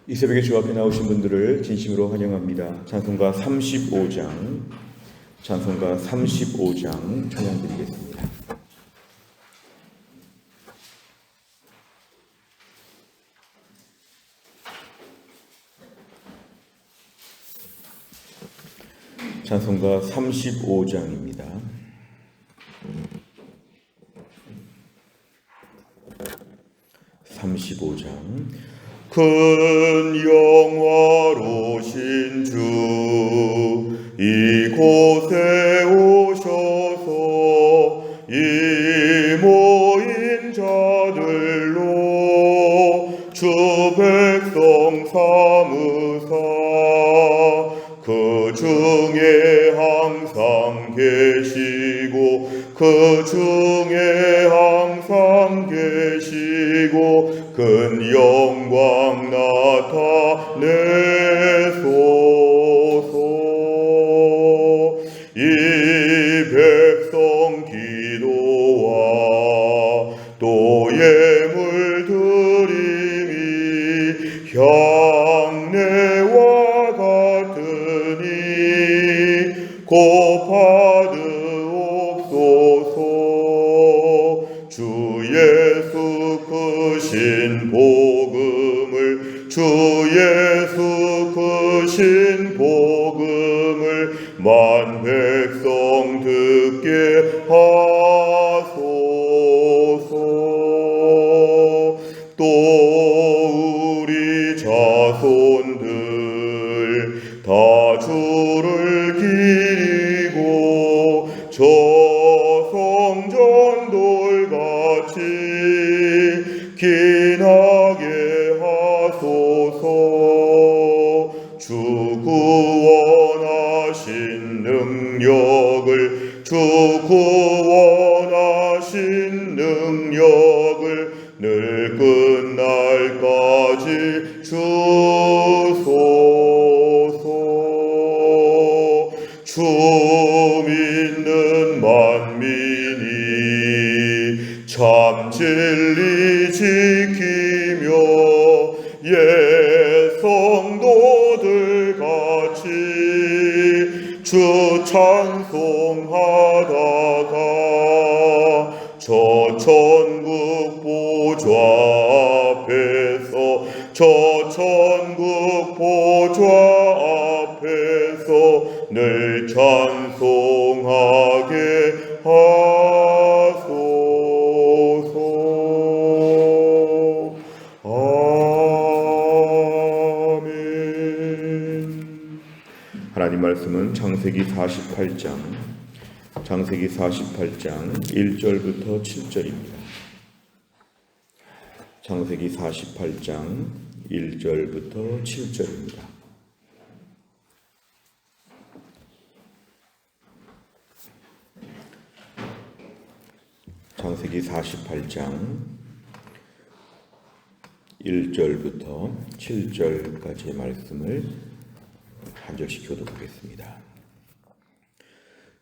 이 새벽에 주 앞에 나오신 분들을 진심으로 환영합니다. 찬송가 35장 찬양 드리겠습니다. 찬송가 35장입니다. 큰 영화로신 주 이곳에 오셔서 이 모인 자들로 주 백성 삼으사 그 중에 항상 계시고 큰 영광 나타내소서. 이 백성 기도와 또 예물 드림이 향내와 같으니 곧 받으옵소서. 주 예수 크신 복음을 만 백성 듣게 하소서. 또 우리 자손들 다 주를 기리고 저 성전돌같이 기나게 하소서. 주 구원하신 능력을 늘 끝날까지 주소서. 주 믿는 만민이 참 진리 지키며 성도들 같이 주 찬송하다가 저 천국 보좌 앞에서 늘 찬송하게 하소서. 하나님 말씀은 창세기 48장 1절부터 7절입니다. 창세기 48장 1절부터 7절입니다. 창세기 48장 1절부터 7절까지의 말씀을 한 절씩 교독하겠습니다.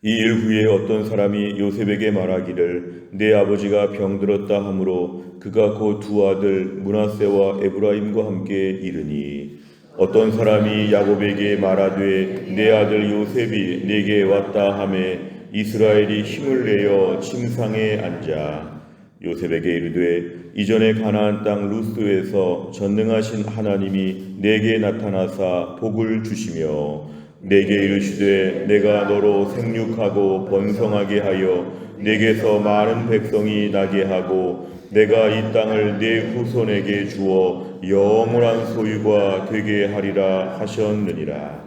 이 일 후에 어떤 사람이 요셉에게 말하기를 내 아버지가 병들었다 하므로 그가 곧 두 아들 므낫세와 에브라임과 함께 이르니 어떤 사람이 야곱에게 말하되 내 아들 요셉이 내게 왔다 하매 이스라엘이 힘을 내어 침상에 앉아 요셉에게 이르되 이전에 가나안 땅 루스에서 전능하신 하나님이 내게 나타나사 복을 주시며 내게 이르시되 내가 너로 생육하고 번성하게 하여 내게서 많은 백성이 나게 하고 내가 이 땅을 네 후손에게 주어 영원한 소유가 되게 하리라 하셨느니라.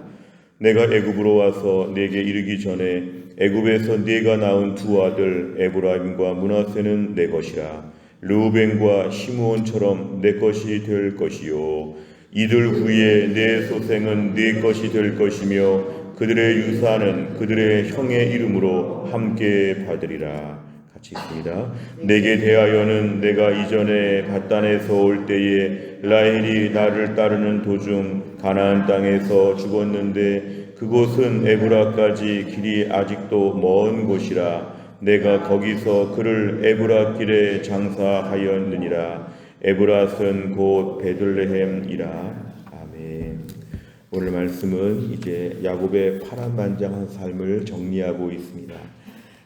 내가 애굽으로 와서 내게 이르기 전에 애굽에서 네가 낳은 두 아들 에브라임과 므낫세는 내 것이라. 르우벤과 시므온처럼 내 것이 될 것이요 이들 후에 내 소생은 네 것이 될 것이며 그들의 유산은 그들의 형의 이름으로 함께 받으리라. 같이 읽습니다. 내게 대하여는 내가 이전에 갓단에서 올 때에 라헬이 나를 따르는 도중 가나안 땅에서 죽었는데 그곳은 에브라까지 길이 아직도 먼 곳이라. 내가 거기서 그를 에브라길에 장사하였느니라. 에브랏은 곧 베들레헴이라. 오늘 말씀은 이제 야곱의 파란만장한 삶을 정리하고 있습니다.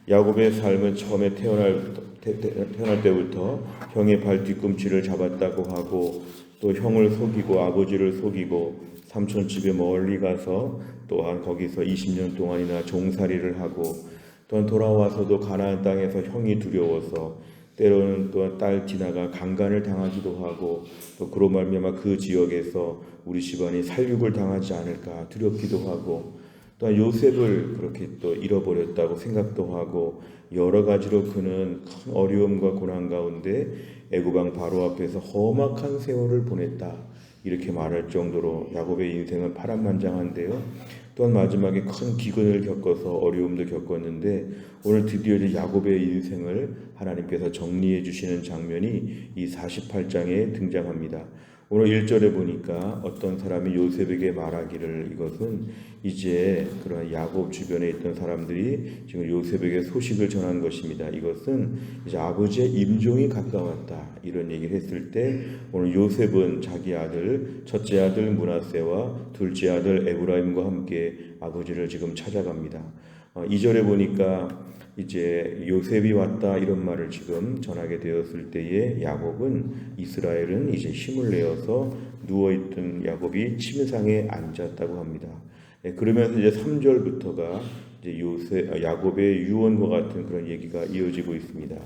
야곱의 삶은 처음에 태어날 때부터 형의 발 뒤꿈치를 잡았다고 하고, 또 형을 속이고 아버지를 속이고 삼촌 집에 멀리 가서 또한 거기서 20년 동안이나 종살이를 하고, 또한 돌아와서도 가나안 땅에서 형이 두려워서 때로는 또한 딸 디나가 강간을 당하기도 하고, 또 그로 말미암아 그 지역에서 우리 집안이 살육을 당하지 않을까 두렵기도 하고, 또한 요셉을 그렇게 또 잃어버렸다고 생각도 하고, 여러 가지로 그는 큰 어려움과 고난 가운데 애굽왕 바로 앞에서 험악한 세월을 보냈다, 이렇게 말할 정도로 야곱의 인생은 파란만장한데요. 또한 마지막에 큰 기근을 겪어서 어려움도 겪었는데, 오늘 드디어 이제 야곱의 인생을 하나님께서 정리해 주시는 장면이 이 48장에 등장합니다. 오늘 1절에 보니까 어떤 사람이 요셉에게 말하기를, 이것은 이제 그런 야곱 주변에 있던 사람들이 지금 요셉에게 소식을 전한 것입니다. 이것은 이제 아버지의 임종이 가까웠다, 이런 얘기를 했을 때, 오늘 요셉은 자기 아들, 첫째 아들 므낫세와 둘째 아들 에브라임과 함께 아버지를 지금 찾아갑니다. 2절에 보니까 이제 요셉이 왔다, 이런 말을 지금 전하게 되었을 때에 야곱은, 이스라엘은 이제 힘을 내어서 누워있던 야곱이 침상에 앉았다고 합니다. 그러면서 이제 3절부터가 이제 야곱의 유언과 같은 그런 얘기가 이어지고 있습니다.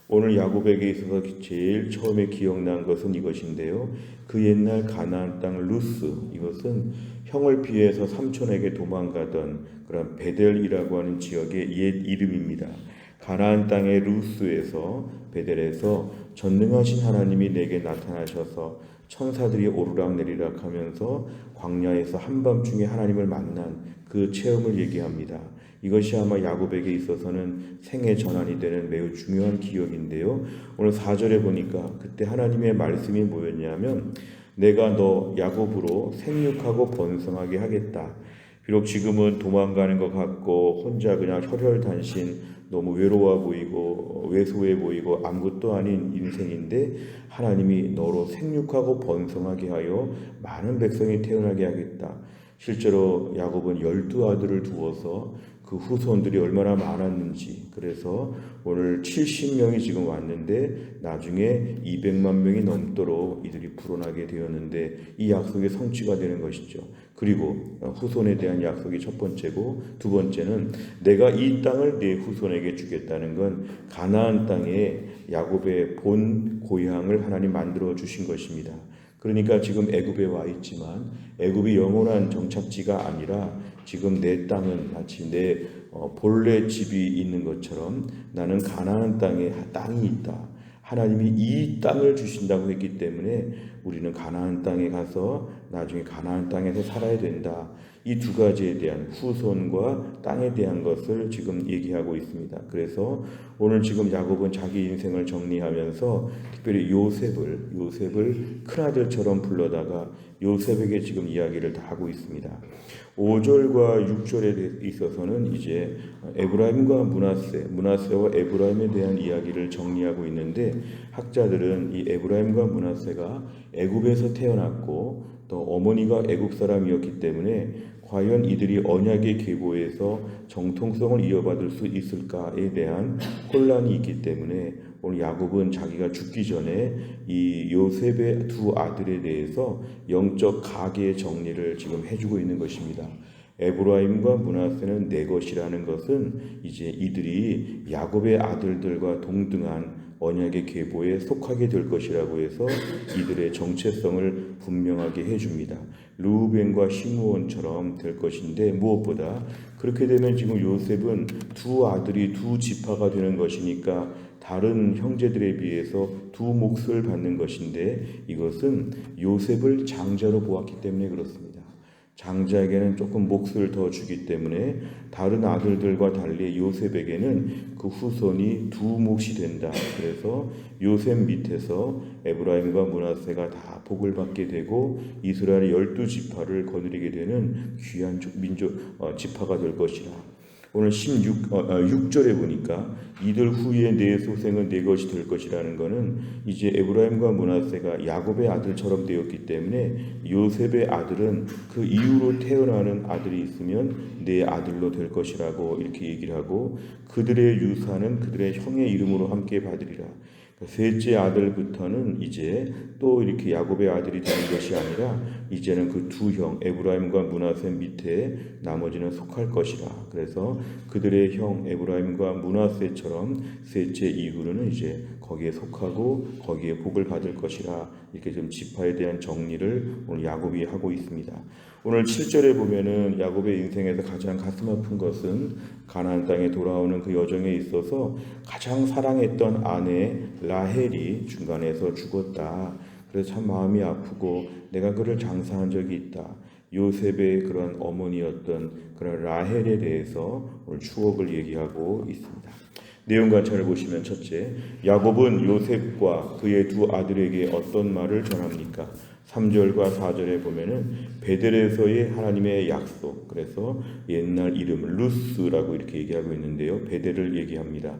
오늘 야곱에게 있어서 제일 처음에 기억난 것은 이것인데요. 그 옛날 가나안 땅 루스, 이것은 형을 피해서 삼촌에게 도망가던 그런 베델이라고 하는 지역의 옛 이름입니다. 가나안 땅의 루스에서, 베델에서 전능하신 하나님이 내게 나타나셔서 천사들이 오르락내리락 하면서 광야에서 한밤중에 하나님을 만난 그 체험을 얘기합니다. 이것이 아마 야곱에게 있어서는 생애 전환이 되는 매우 중요한 기억인데요. 오늘 4절에 보니까 그때 하나님의 말씀이 뭐였냐면, 내가 너 야곱으로 생육하고 번성하게 하겠다. 비록 지금은 도망가는 것 같고 혼자 그냥 혈혈단신, 너무 외로워 보이고 왜소해 보이고 아무것도 아닌 인생인데, 하나님이 너로 생육하고 번성하게 하여 많은 백성이 태어나게 하겠다. 실제로 야곱은 12아들을 두어서 그 후손들이 얼마나 많았는지, 그래서 오늘 70명이 지금 왔는데 나중에 200만 명이 넘도록 이들이 불어나게 되었는데, 이 약속이 성취가 되는 것이죠. 그리고 후손에 대한 약속이 첫 번째고, 두 번째는 내가 이 땅을 내 후손에게 주겠다는 건 가나안 땅에 야곱의 본 고향을 하나님 만들어 주신 것입니다. 그러니까 지금 애굽에 와 있지만 애굽이 영원한 정착지가 아니라 지금 내 땅은 마치 내 본래 집이 있는 것처럼 나는 가나안 땅에 땅이 있다. 하나님이 이 땅을 주신다고 했기 때문에 우리는 가나안 땅에 가서 나중에 가나안 땅에서 살아야 된다. 이 두 가지에 대한, 후손과 땅에 대한 것을 지금 얘기하고 있습니다. 그래서 오늘 지금 야곱은 자기 인생을 정리하면서 특별히 요셉을 큰아들처럼 불러다가 요셉에게 지금 이야기를 다 하고 있습니다. 5절과 6절에 있어서는 이제 에브라임과 므낫세와 에브라임에 대한 이야기를 정리하고 있는데, 학자들은 이 에브라임과 므낫세가 애굽에서 태어났고 또 어머니가 애굽 사람이었기 때문에 과연 이들이 언약의 계보에서 정통성을 이어받을 수 있을까에 대한 혼란이 있기 때문에 오늘 야곱은 자기가 죽기 전에 이 요셉의 두 아들에 대해서 영적 가계의 정리를 지금 해주고 있는 것입니다. 에브라임과 므낫세는 내 것이라는 것은 이제 이들이 야곱의 아들들과 동등한 언약의 계보에 속하게 될 것이라고 해서 이들의 정체성을 분명하게 해줍니다. 르우벤과 시므온처럼 될 것인데, 무엇보다 그렇게 되면 지금 요셉은 두 아들이 두 지파가 되는 것이니까 다른 형제들에 비해서 두 몫을 받는 것인데, 이것은 요셉을 장자로 보았기 때문에 그렇습니다. 장자에게는 조금 몫을 더 주기 때문에 다른 아들들과 달리 요셉에게는 그 후손이 두 몫이 된다. 그래서 요셉 밑에서 에브라임과 므낫세가 다 복을 받게 되고 이스라엘의 12지파를 거느리게 되는 귀한 민족 지파가 될 것이라. 오늘 6절에 보니까 이들 후에 내 소생은 내 것이 될 것이라는 것은 이제 에브라임과 므낫세가 야곱의 아들처럼 되었기 때문에 요셉의 아들은 그 이후로 태어나는 아들이 있으면 내 아들로 될 것이라고 이렇게 얘기를 하고, 그들의 유산은 그들의 형의 이름으로 함께 받으리라. 셋째 아들부터는 이제 또 이렇게 야곱의 아들이 되는 것이 아니라 이제는 그 두 형 에브라임과 므낫세 밑에 나머지는 속할 것이라. 그래서 그들의 형 에브라임과 므낫세처럼 셋째 이후로는 이제 거기에 속하고 거기에 복을 받을 것이라. 이렇게 좀 지파에 대한 정리를 오늘 야곱이 하고 있습니다. 오늘 7절에 보면은 야곱의 인생에서 가장 가슴 아픈 것은 가나안 땅에 돌아오는 그 여정에 있어서 가장 사랑했던 아내 라헬이 중간에서 죽었다. 그래서 참 마음이 아프고 내가 그를 장사한 적이 있다. 요셉의 그런 어머니였던 그런 라헬에 대해서 오늘 추억을 얘기하고 있습니다. 내용 관찰을 보시면, 첫째, 야곱은 요셉과 그의 두 아들에게 어떤 말을 전합니까? 3절과 4절에 보면은 베델에서의 하나님의 약속, 그래서 옛날 이름 루스라고 이렇게 얘기하고 있는데요, 베델을 얘기합니다.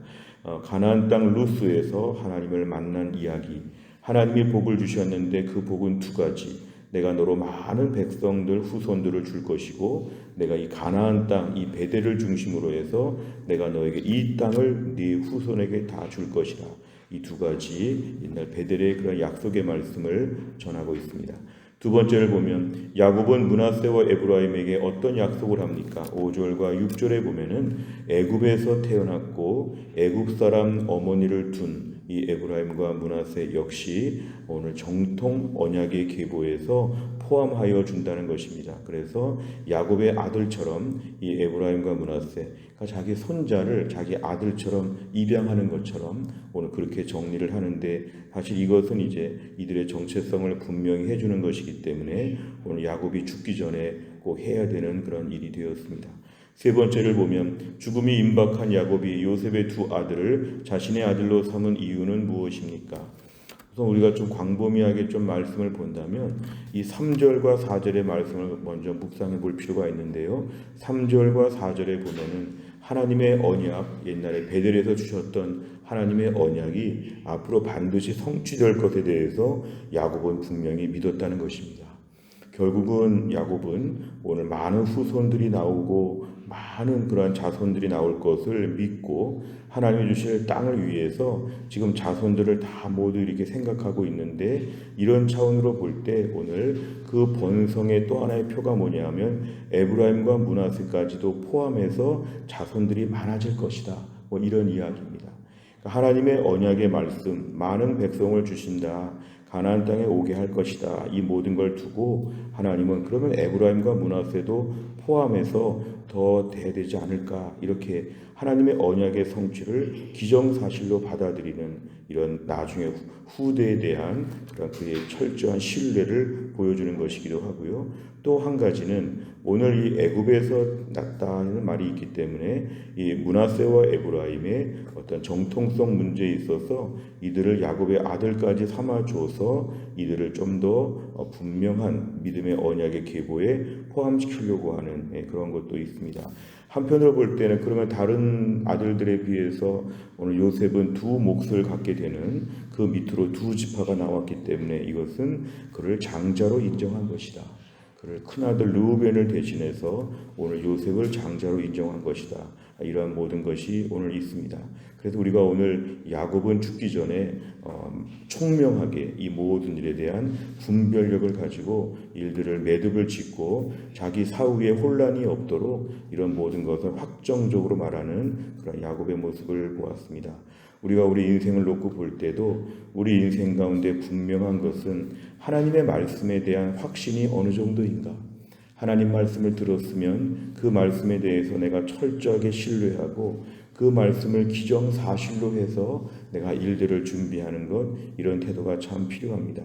가나안 땅 루스에서 하나님을 만난 이야기, 하나님이 복을 주셨는데 그 복은 두 가지. 내가 너로 많은 백성들 후손들을 줄 것이고, 내가 이 가나안 땅 이 베델을 중심으로 해서 내가 너에게 이 땅을 네 후손에게 다 줄 것이라. 이 두 가지 옛날 베델의 그런 약속의 말씀을 전하고 있습니다. 두 번째를 보면 야곱은 므낫세와 에브라임에게 어떤 약속을 합니까? 5절과 6절에 보면은 애굽에서 태어났고 애굽 사람 어머니를 둔 이 에브라임과 므낫세 역시 오늘 정통 언약의 계보에서 포함하여 준다는 것입니다. 그래서 야곱의 아들처럼 이 에브라임과 므낫세가 자기 손자를 자기 아들처럼 입양하는 것처럼 오늘 그렇게 정리를 하는데, 사실 이것은 이제 이들의 정체성을 분명히 해주는 것이기 때문에 오늘 야곱이 죽기 전에 꼭 해야 되는 그런 일이 되었습니다. 세 번째를 보면 죽음이 임박한 야곱이 요셉의 두 아들을 자신의 아들로 삼은 이유는 무엇입니까? 우선 우리가 좀 광범위하게 좀 말씀을 본다면 이 3절과 4절의 말씀을 먼저 묵상해 볼 필요가 있는데요. 3절과 4절에 보면은 하나님의 언약, 옛날에 베델에서 주셨던 하나님의 언약이 앞으로 반드시 성취될 것에 대해서 야곱은 분명히 믿었다는 것입니다. 결국은 야곱은 오늘 많은 후손들이 나오고 많은 그러한 자손들이 나올 것을 믿고 하나님이 주실 땅을 위해서 지금 자손들을 다 모두 이렇게 생각하고 있는데, 이런 차원으로 볼 때 오늘 그 번성의 또 하나의 표가 뭐냐면 에브라임과 므낫세까지도 포함해서 자손들이 많아질 것이다. 뭐 이런 이야기입니다. 하나님의 언약의 말씀, 많은 백성을 주신다, 가나안 땅에 오게 할 것이다, 이 모든 걸 두고 하나님은 그러면 에브라임과 므낫세도 포함해서 더 돼야 되지 않을까, 이렇게 하나님의 언약의 성취를 기정사실로 받아들이는 이런 나중에 후대에 대한 그런 그의 철저한 신뢰를 보여주는 것이기도 하고요. 또 한 가지는 오늘 이 애굽에서 났다는 말이 있기 때문에 이 므낫세와 에브라임의 어떤 정통성 문제에 있어서 이들을 야곱의 아들까지 삼아줘서 이들을 좀 더 분명한 믿음의 언약의 계보에 포함시키려고 하는 그런 것도 있습니다. 한편으로 볼 때는 그러면 다른 아들들에 비해서 오늘 요셉은 두 몫을 갖게 되는, 그 밑으로 두 지파가 나왔기 때문에 이것은 그를 장자로 인정한 것이다. 그를 큰아들 르우벤을 대신해서 오늘 요셉을 장자로 인정한 것이다. 이러한 모든 것이 오늘 있습니다. 그래서 우리가 오늘 야곱은 죽기 전에 총명하게 이 모든 일에 대한 분별력을 가지고 일들을 매듭을 짓고 자기 사후에 혼란이 없도록 이런 모든 것을 확정적으로 말하는 그런 야곱의 모습을 보았습니다. 우리가 우리 인생을 놓고 볼 때도 우리 인생 가운데 분명한 것은 하나님의 말씀에 대한 확신이 어느 정도인가. 하나님 말씀을 들었으면 그 말씀에 대해서 내가 철저하게 신뢰하고 그 말씀을 기정사실로 해서 내가 일들을 준비하는 것, 이런 태도가 참 필요합니다.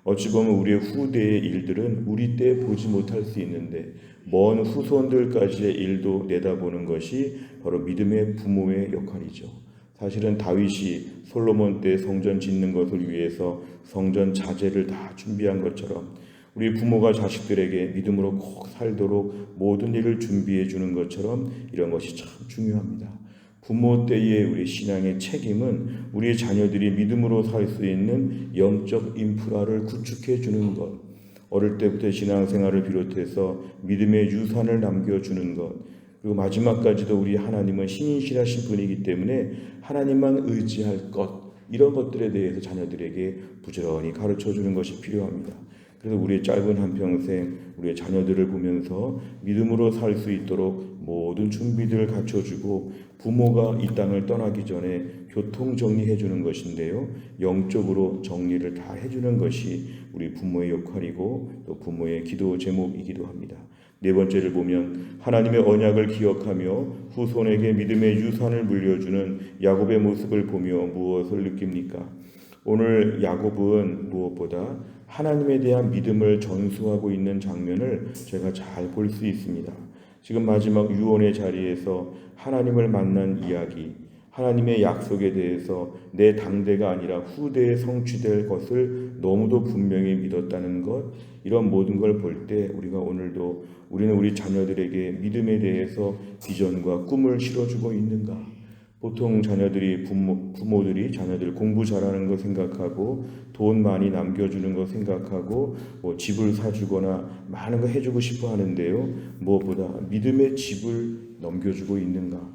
어찌 보면 우리의 후대의 일들은 우리 때 보지 못할 수 있는데 먼 후손들까지의 일도 내다보는 것이 바로 믿음의 부모의 역할이죠. 사실은 다윗이 솔로몬 때 성전 짓는 것을 위해서 성전 자재를 다 준비한 것처럼 우리 부모가 자식들에게 믿음으로 꼭 살도록 모든 일을 준비해 주는 것처럼 이런 것이 참 중요합니다. 부모 때의 우리 신앙의 책임은 우리의 자녀들이 믿음으로 살 수 있는 영적 인프라를 구축해 주는 것, 어릴 때부터 신앙생활을 비롯해서 믿음의 유산을 남겨주는 것, 그리고 마지막까지도 우리 하나님은 신실하신 분이기 때문에 하나님만 의지할 것, 이런 것들에 대해서 자녀들에게 부지런히 가르쳐주는 것이 필요합니다. 그래서 우리의 짧은 한평생 우리의 자녀들을 보면서 믿음으로 살 수 있도록 모든 준비들을 갖춰주고 부모가 이 땅을 떠나기 전에 교통 정리해 주는 것인데요, 영적으로 정리를 다 해주는 것이 우리 부모의 역할이고 또 부모의 기도 제목이기도 합니다. 네 번째를 보면 하나님의 언약을 기억하며 후손에게 믿음의 유산을 물려주는 야곱의 모습을 보며 무엇을 느낍니까? 오늘 야곱은 무엇보다 하나님에 대한 믿음을 전수하고 있는 장면을 제가 잘 볼 수 있습니다. 지금 마지막 유언의 자리에서 하나님을 만난 이야기, 하나님의 약속에 대해서 내 당대가 아니라 후대에 성취될 것을 너무도 분명히 믿었다는 것, 이런 모든 걸 볼 때 우리는 우리 자녀들에게 믿음에 대해서 비전과 꿈을 실어주고 있는가? 보통 부모들이 자녀들 공부 잘하는 거 생각하고 돈 많이 남겨주는 거 생각하고 집을 사주거나 많은 거 해주고 싶어 하는데요, 무엇보다 믿음의 집을 넘겨주고 있는가?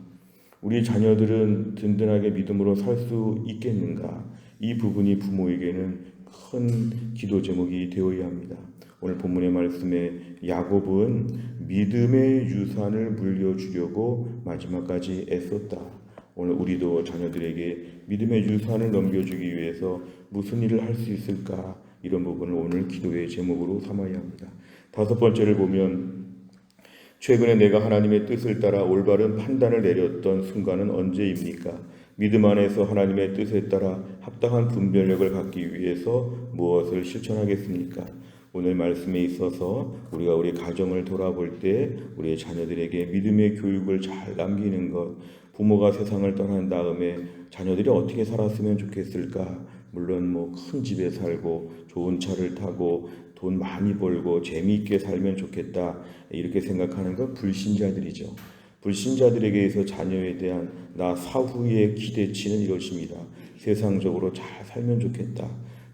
우리 자녀들은 든든하게 믿음으로 살 수 있겠는가? 이 부분이 부모에게는 큰 기도 제목이 되어야 합니다. 오늘 본문의 말씀에 야곱은 믿음의 유산을 물려주려고 마지막까지 애썼다. 오늘 우리도 자녀들에게 믿음의 유산을 넘겨주기 위해서 무슨 일을 할 수 있을까? 이런 부분을 오늘 기도의 제목으로 삼아야 합니다. 다섯 번째를 보면 최근에 내가 하나님의 뜻을 따라 올바른 판단을 내렸던 순간은 언제입니까? 믿음 안에서 하나님의 뜻에 따라 합당한 분별력을 갖기 위해서 무엇을 실천하겠습니까? 오늘 말씀에 있어서 우리가 우리 가정을 돌아볼 때 우리의 자녀들에게 믿음의 교육을 잘 남기는 것, 부모가 세상을 떠난 다음에 자녀들이 어떻게 살았으면 좋겠을까? 물론 큰 집에 살고 좋은 차를 타고 돈 많이 벌고 재미있게 살면 좋겠다, 이렇게 생각하는 건 불신자들이죠. 불신자들에게서 자녀에 대한 나 사후의 기대치는 이것입니다. 세상적으로 잘 살면 좋겠다.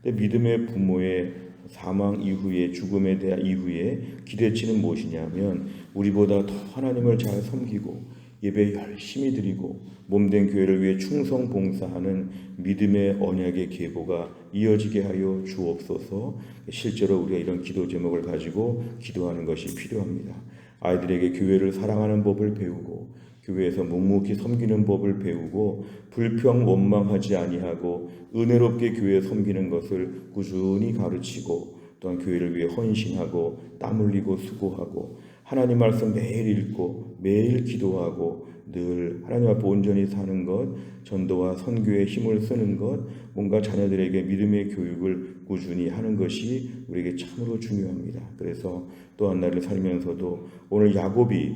근데 믿음의 부모의 사망 이후에, 죽음에 대한 이후에 기대치는 무엇이냐면 우리보다 더 하나님을 잘 섬기고 예배 열심히 드리고 몸된 교회를 위해 충성 봉사하는 믿음의 언약의 계보가 이어지게 하여 주옵소서. 실제로 우리가 이런 기도 제목을 가지고 기도하는 것이 필요합니다. 아이들에게 교회를 사랑하는 법을 배우고 교회에서 묵묵히 섬기는 법을 배우고 불평 원망하지 아니하고 은혜롭게 교회에 섬기는 것을 꾸준히 가르치고 또한 교회를 위해 헌신하고 땀 흘리고 수고하고 하나님 말씀 매일 읽고 매일 기도하고 늘 하나님 앞에 온전히 사는 것, 전도와 선교에 힘을 쓰는 것, 뭔가 자녀들에게 믿음의 교육을 꾸준히 하는 것이 우리에게 참으로 중요합니다. 그래서 또한 날을 살면서도 오늘 야곱이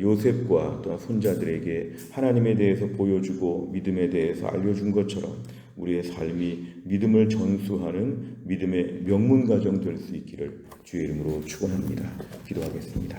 요셉과 또한 손자들에게 하나님에 대해서 보여주고 믿음에 대해서 알려준 것처럼 우리의 삶이 믿음을 전수하는 믿음의 명문가정 될 수 있기를 주의 이름으로 축원합니다. 기도하겠습니다.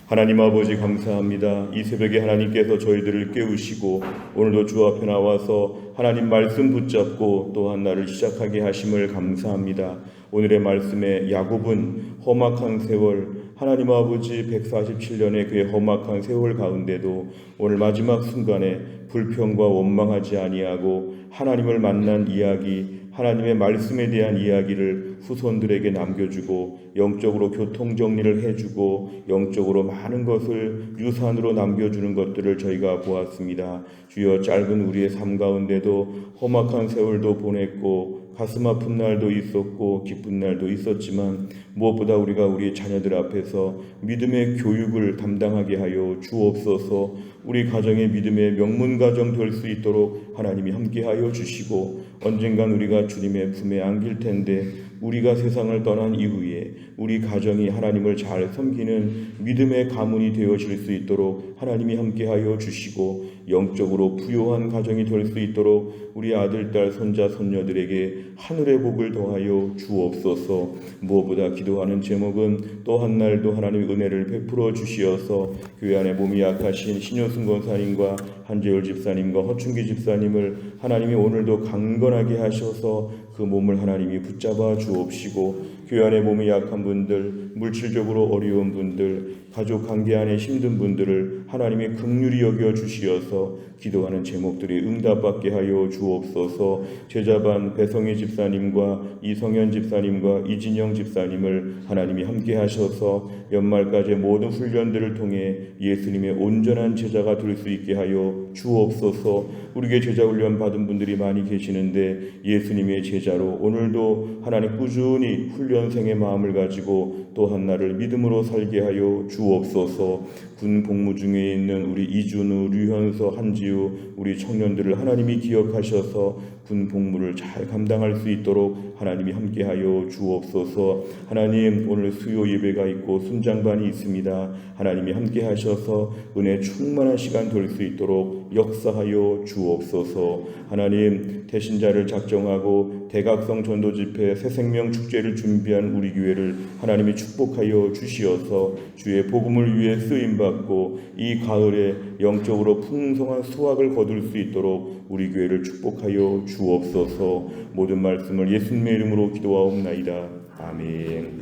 하나님 아버지 감사합니다. 이 새벽에 하나님께서 저희들을 깨우시고 오늘도 주 앞에 나와서 하나님 말씀 붙잡고 또한 나를 시작하게 하심을 감사합니다. 오늘의 말씀에 야곱은 험악한 세월, 하나님 아버지 147년의 그의 험악한 세월 가운데도 오늘 마지막 순간에 불평과 원망하지 아니하고 하나님을 만난 이야기, 하나님의 말씀에 대한 이야기를 후손들에게 남겨주고 영적으로 교통정리를 해주고 영적으로 많은 것을 유산으로 남겨주는 것들을 저희가 보았습니다. 주여, 짧은 우리의 삶 가운데도 험악한 세월도 보냈고 가슴 아픈 날도 있었고 기쁜 날도 있었지만 무엇보다 우리가 우리 자녀들 앞에서 믿음의 교육을 담당하게 하여 주옵소서. 우리 가정의 믿음의 명문가정 될 수 있도록 하나님이 함께하여 주시고 언젠간 우리가 주님의 품에 안길 텐데 우리가 세상을 떠난 이후에 우리 가정이 하나님을 잘 섬기는 믿음의 가문이 되어질 수 있도록 하나님이 함께하여 주시고 영적으로 부요한 가정이 될 수 있도록 우리 아들, 딸, 손자, 손녀들에게 하늘의 복을 더하여 주옵소서. 무엇보다 기도하는 제목은 또 한 날도 하나님의 은혜를 베풀어 주시어서 교회 안에 몸이 약하신 신효승 권사님과 한재열 집사님과 허춘기 집사님을 하나님이 오늘도 강건하게 하셔서 그 몸을 하나님이 붙잡아 주옵시고 교회 안에 몸이 약한 분들, 물질적으로 어려운 분들, 가족 관계 안에 힘든 분들을 하나님이 긍휼히 여겨 주시어서 기도하는 제목들이 응답받게 하여 주옵소서. 제자반 배성희 집사님과 이성현 집사님과 이진영 집사님을 하나님이 함께 하셔서 연말까지 모든 훈련들을 통해 예수님의 온전한 제자가 될 수 있게 하여 주옵소서. 우리에게 제자 훈련 받은 분들이 많이 계시는데 예수님의 제자로 오늘도 하나님 꾸준히 훈련생의 마음을 가지고 또 한 날을 믿음으로 살게 하여 주옵소서. 군 복무 중에 있는 우리 이준우, 류현서, 한지우 우리 청년들을 하나님이 기억하셔서 군 복무를 잘 감당할 수 있도록 하나님이 함께하여 주옵소서. 하나님 오늘 수요 예배가 있고 순장반이 있습니다. 하나님이 함께하셔서 은혜 충만한 시간 될 수 있도록 역사하여 주옵소서. 하나님 대신자를 작정하고 대각성 전도 집회 새생명 축제를 준비한 우리 교회를 하나님이 축복하여 주시어서 주의 복음을 위해 쓰임받고 이 가을에 영적으로 풍성한 수확을 거둘 수 있도록 우리 교회를 축복하여 주옵소서. 모든 말씀을 예수님의 이름으로 기도하옵나이다. 아멘.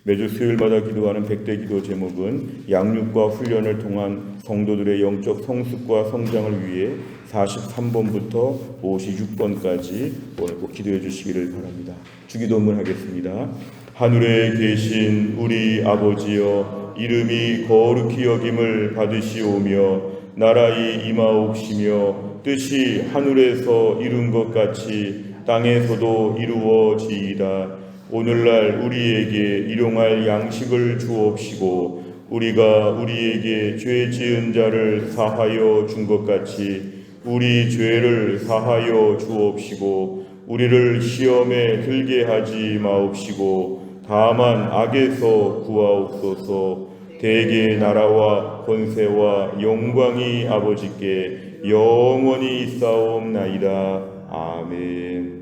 매주 수요일마다 기도하는 백대 기도 제목은 양육과 훈련을 통한 성도들의 영적 성숙과 성장을 위해 43번부터 56번까지 오늘 꼭 기도해 주시기를 바랍니다. 주기도문 하겠습니다. 하늘에 계신 우리 아버지여, 이름이 거룩히 여김을 받으시오며 나라의 임하옵시며 뜻이 하늘에서 이룬 것 같이 땅에서도 이루어지이다. 오늘날 우리에게 일용할 양식을 주옵시고 우리가 우리에게 죄 지은 자를 사하여 준 것 같이 우리 죄를 사하여 주옵시고 우리를 시험에 들게 하지 마옵시고 다만 악에서 구하옵소서. 대개 나라와 권세와 영광이 아버지께 영원히 있사옵나이다. 아멘.